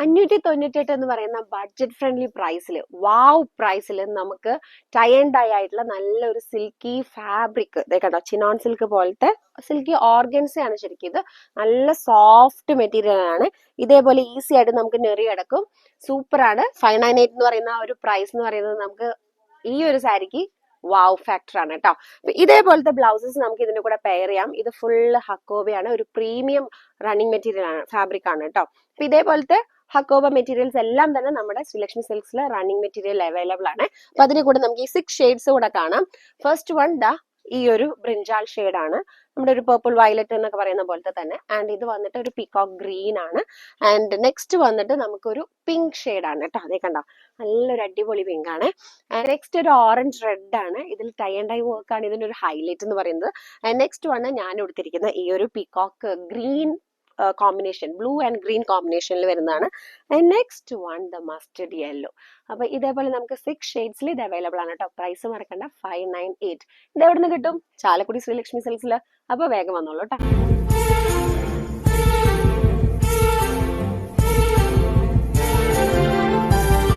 598 എന്ന് പറയുന്ന budget friendly പ്രൈസിൽ, വാവ് പ്രൈസിൽ നമുക്ക് ടൈ ആൻഡ് ഡൈ ആയിട്ടുള്ള നല്ലൊരു സിൽക്കി ഫാബ്രിക് കണ്ടോ, ചിനോൺ സിൽക്ക് പോലത്തെ സിൽക്കി ഓർഗൻസയാണ് ശരിക്കും ഇത്. നല്ല സോഫ്റ്റ് മെറ്റീരിയൽ ആണ്. ഇതേപോലെ ഈസി ആയിട്ട് നമുക്ക് നെറി കിടക്കും. സൂപ്പറാണ്. 598 എന്ന് പറയുന്ന ഒരു പ്രൈസ് എന്ന് പറയുന്നത് നമുക്ക് ഈ ഒരു സാരിക്ക് വാവ് ഫാക്ടർ ആണ് കേട്ടോ. ഇതേപോലത്തെ ബ്ലൗസസ് നമുക്ക് ഇതിന്റെ കൂടെ പെയർ ചെയ്യാം. ഇത് ഫുൾ ഹക്കോബയാണ്, ഒരു പ്രീമിയം റണ്ണിങ് മെറ്റീരിയൽ ആണ്, ഫാബ്രിക് ആണ് കേട്ടോ. അപ്പൊ ഇതേപോലത്തെ ഹക്കോബ മെറ്റീരിയൽസ് എല്ലാം തന്നെ നമ്മുടെ ശ്രീലക്ഷ്മി സിൽക്സിൽ റണ്ണിങ് മെറ്റീരിയൽ അവൈലബിൾ ആണ്. അപ്പൊ അതിന് കൂടെ നമുക്ക് ഈ 6 ഷെയ്ഡ്സ് കൂടെ കാണാം. ഫസ്റ്റ് വൺ ദാ ഈ ഒരു ബ്രിഞ്ചാൾ ഷെയ്ഡ് ആണ്, നമ്മുടെ ഒരു പേർപ്പിൾ വയലറ്റ് എന്നൊക്കെ പറയുന്ന പോലത്തെ തന്നെ. ആൻഡ് ഇത് വന്നിട്ട് ഒരു പീകോക്ക് ഗ്രീൻ ആണ്. ആൻഡ് നെക്സ്റ്റ് വന്നിട്ട് നമുക്കൊരു പിങ്ക് ഷെയ്ഡ് ആണ് കേട്ടോ. അതേ കണ്ടോ, നല്ലൊരു അടിപൊളി പിങ്ക് ആണ്. നെക്സ്റ്റ് ഒരു ഓറഞ്ച് റെഡ് ആണ്. ഇതിൽ ടൈ ആൻഡ് ഡൈ വർക്ക് ആണ് ഇതിന്റെ ഒരു ഹൈലൈറ്റ് എന്ന് പറയുന്നത്. നെക്സ്റ്റ് വണ് ഞാൻ എടുത്തിരിക്കുന്ന ഈ ഒരു peacock green combination, blue and green കോമ്പിനേഷനിൽ വരുന്നതാണ്. Next one the mustard yellow. അപ്പൊ ഇതേപോലെ നമുക്ക് 6 ഷെയ്ഡ്സിൽ ഇത് അവൈലബിൾ ആണ് കേട്ടോ. പ്രൈസ് മറക്കണ്ട, 598. ഇത് എവിടെ നിന്ന് കിട്ടും? ചാലക്കുടി ശ്രീലക്ഷ്മി സിൽക്സിൽ. അപ്പൊ വേഗം വന്നോളൂ കേട്ടോ.